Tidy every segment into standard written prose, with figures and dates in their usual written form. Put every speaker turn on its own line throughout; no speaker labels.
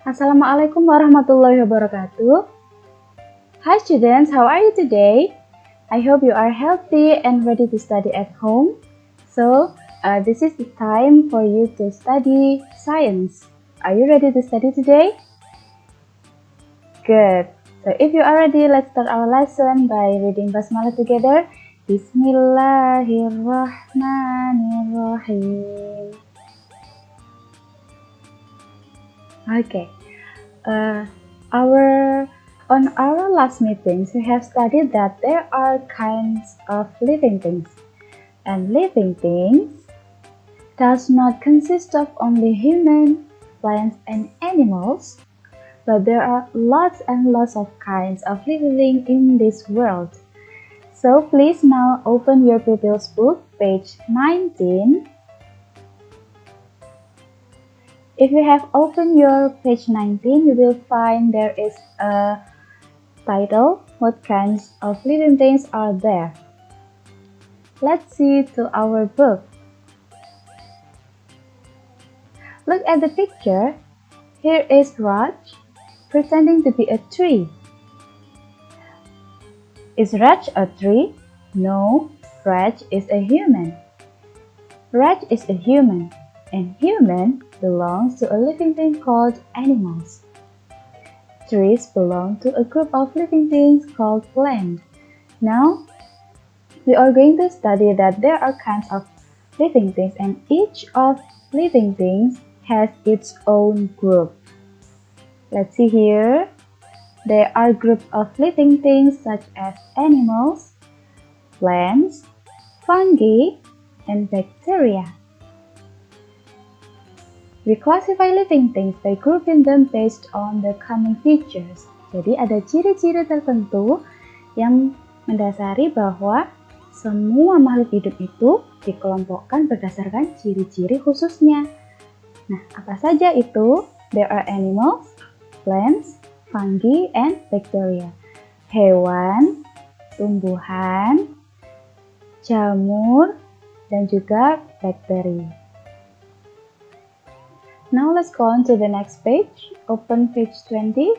Assalamualaikum warahmatullahi wabarakatuh. Hi students, how are you today? I hope you are healthy and ready to study at home. So, this is the time for you to study science. Are you ready to study today? Good. So, if you are ready, let's start our lesson by reading Basmalah together. Bismillahirrahmanirrahim. Okay. On our last meetings, we have studied that there are kinds of living things, and living things does not consist of only human, plants, and animals, but there are lots and lots of kinds of living in this world. So please now open your Pupil's book, page 19. If you have opened your page 19, you will find there is a title, what kinds of living things are there? Let's see to our book. Look at the picture. Here is Raj pretending to be a tree. Is Raj a tree? No, Raj is a human. Raj is a human, and human belongs to a living thing called animals. Trees belong to a group of living things called plants. Now, we are going to study that there are kinds of living things, and each of living things has its own group. Let's see here. There are groups of living things such as animals, plants, fungi, and bacteria. We classify living things by grouping them based on the common features. Jadi ada ciri-ciri tertentu yang mendasari bahwa semua makhluk hidup itu dikelompokkan berdasarkan ciri-ciri khususnya. Nah, apa saja itu? There are animals, plants, fungi, and bacteria. Hewan, tumbuhan, jamur, dan juga bakteri. Now let's go on to the next page. Open page 20.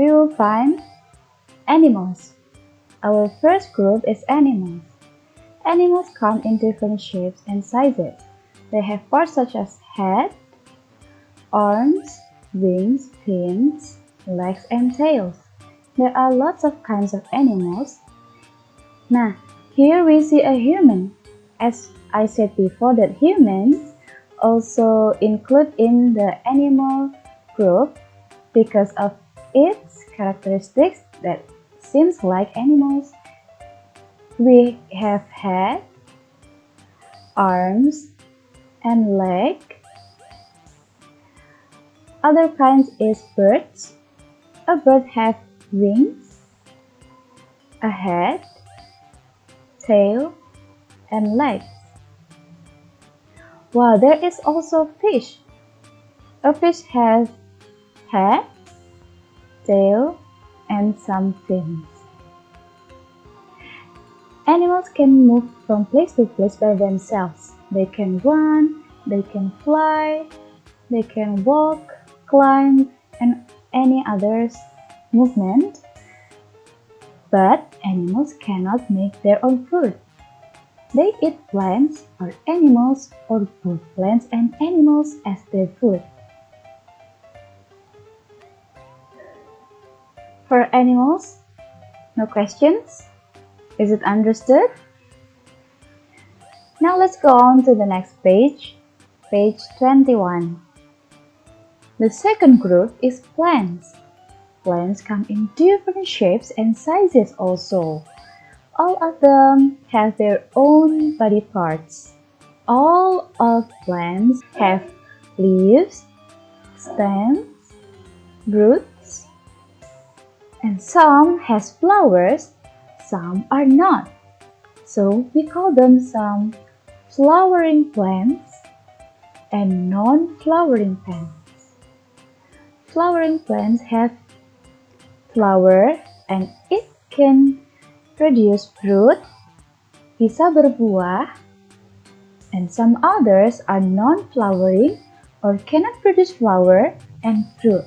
We will find animals. Our first group is animals. Animals come in different shapes and sizes. They have parts such as head, arms, wings, fins, legs, and tails. There are lots of kinds of animals. Nah, here we see a human. As I said before, that humans also include in the animal group because of its characteristics that seems like animals. We have head, arms, and leg. Other kinds is birds. A bird has wings, a head, tail, and legs. Wow, there is also fish. A fish has head, tail, and some fins. Animals can move from place to place by themselves. They can run, they can fly, they can walk, climb, and any other movement. But animals cannot make their own food. They eat plants or animals or both plants and animals as their food. For animals, no questions? Is it understood? Now let's go on to the next page, page 21. The second group is plants. Plants come in different shapes and sizes also. All of them have their own body parts. All of plants have leaves, stems, roots, and some has flowers, some are not. So we call them some flowering plants and non-flowering plants. Flowering plants have flower and it can produce fruit, bisa berbuah, and some others are non-flowering or cannot produce flower and fruit,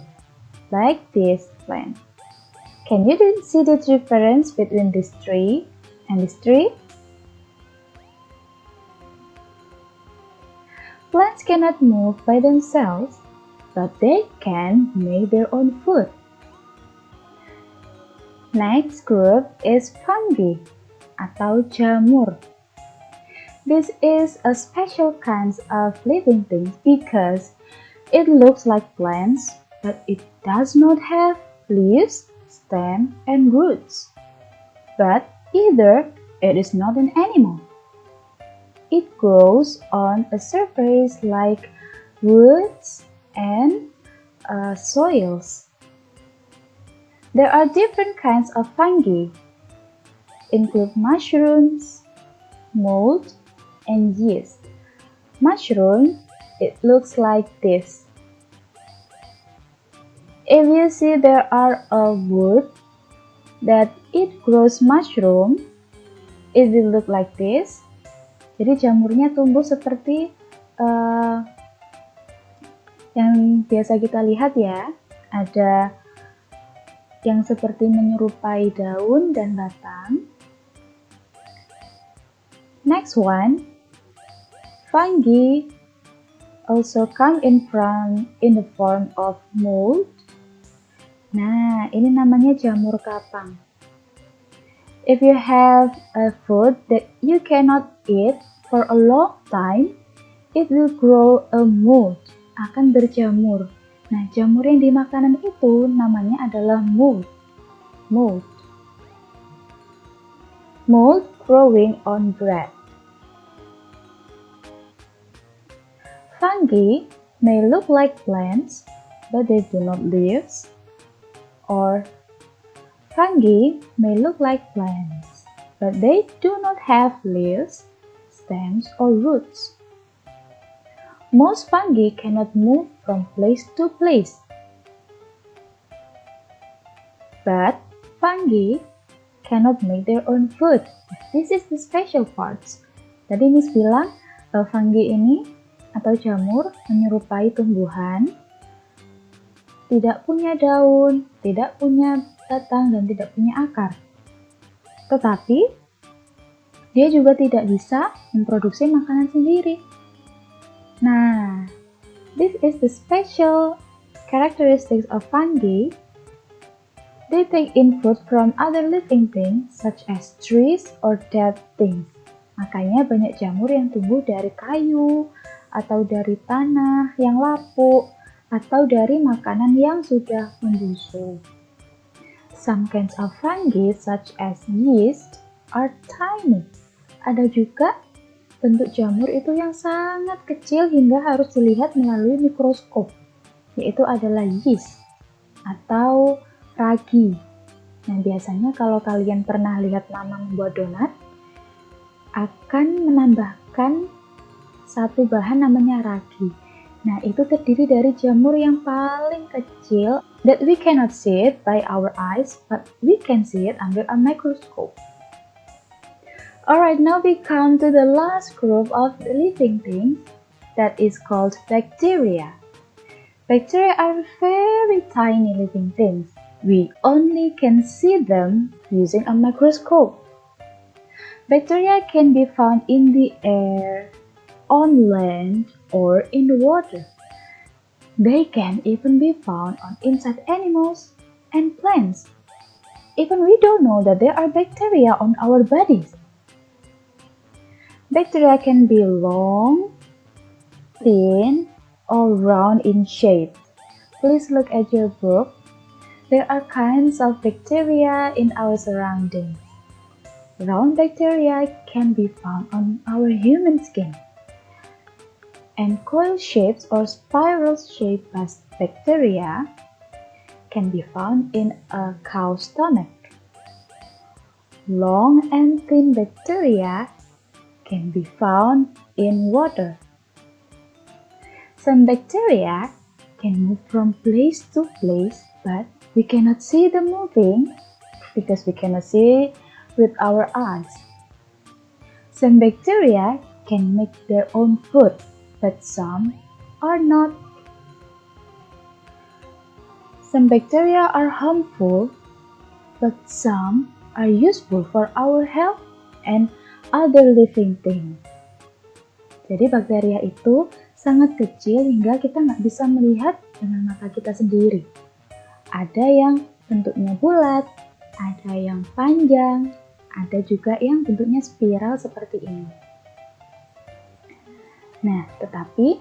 like this plant. Can you see the difference between this tree and this tree? Plants cannot move by themselves, but they can make their own food. Next group is fungi atau jamur. This is a special kind of living thing because it looks like plants, but it does not have leaves, stem, and roots. But either it is not an animal. It grows on a surface like woods and soils. There are different kinds of fungi, include mushrooms, mold, and yeast. Mushroom, it looks like this. If you see there are a wood that it grows mushroom, it will look like this. Jadi jamurnya tumbuh seperti yang biasa kita lihat ya. Ada yang seperti menyerupai daun dan batang. Next one, fungi also come in the form of mold. Nah, ini namanya jamur kapang. If you have a food that you cannot eat for a long time, it will grow a mold, akan berjamur. Nah, jamur yang di makanan itu namanya adalah mold. Mold. Mold growing on bread. Fungi may look like plants, but they do not leaves. Or fungi may look like plants, but they do not have leaves, stems, or roots. Most fungi cannot move from place to place. But fungi cannot make their own food. This is the special parts. Tadi Miss bilang fungi ini atau jamur menyerupai tumbuhan, tidak punya daun, tidak punya batang, dan tidak punya akar. Tetapi dia juga tidak bisa memproduksi makanan sendiri. Nah, this is the special characteristics of fungi. They take in food from other living things such as trees or dead things. Makanya banyak jamur yang tumbuh dari kayu, atau dari tanah yang lapuk, atau dari makanan yang sudah membusuk. Some kinds of fungi such as yeast are tiny. Ada juga bentuk jamur itu yang sangat kecil hingga harus dilihat melalui mikroskop, yaitu adalah yeast atau ragi. Nah, biasanya kalau kalian pernah lihat mama membuat donat, akan menambahkan satu bahan namanya ragi. Nah, itu terdiri dari jamur yang paling kecil that we cannot see it by our eyes, but we can see it under a microscope. Alright, now we come to the last group of living things that is called bacteria. Bacteria are very tiny living things. We only can see them using a microscope. Bacteria can be found in the air, on land, or in the water. They can even be found on insect animals and plants. Even we don't know that there are bacteria on our bodies. Bacteria can be long, thin, or round in shape. Please look at your book. There are kinds of bacteria in our surroundings. Round bacteria can be found on our human skin. And coil-shaped or spiral-shaped bacteria can be found in a cow's stomach. Long and thin bacteria can be found in water. Some bacteria can move from place to place, but we cannot see them moving because we cannot see with our eyes. Some bacteria can make their own food, but some are not. Some bacteria are harmful, but some are useful for our health and other living things. Jadi bakteria itu sangat kecil hingga kita nggak bisa melihat dengan mata kita sendiri. Ada yang bentuknya bulat, ada yang panjang, ada juga yang bentuknya spiral seperti ini. Nah, tetapi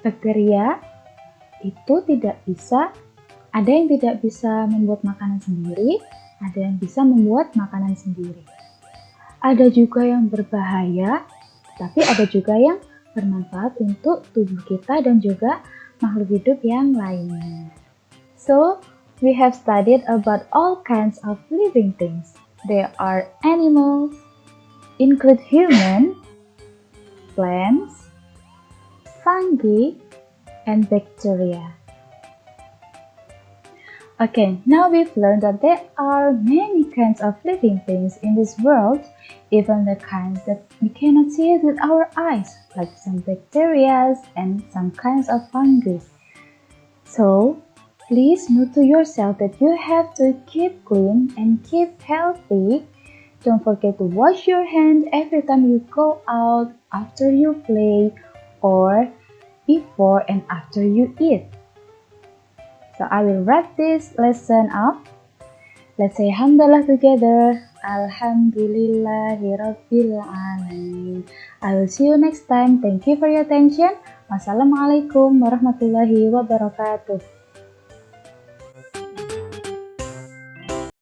bakteria itu ada yang tidak bisa membuat makanan sendiri, ada yang bisa membuat makanan sendiri. Ada juga yang berbahaya, tapi ada juga yang bermanfaat untuk tubuh kita dan juga makhluk hidup yang lainnya. So, we have studied about all kinds of living things. There are animals, include human, plants, fungi, and bacteria. Okay, now we've learned that there are many kinds of living things in this world, even the kinds that we cannot see with our eyes, like some bacteria and some kinds of fungi. So, please note to yourself that you have to keep clean and keep healthy. Don't forget to wash your hands every time you go out, after you play, or before and after you eat. So I will wrap this lesson up. Let's say Alhamdulillah together. Alhamdulillahirabbil alamin. I will see you next time. Thank you for your attention. Wassalamualaikum warahmatullahi wabarakatuh.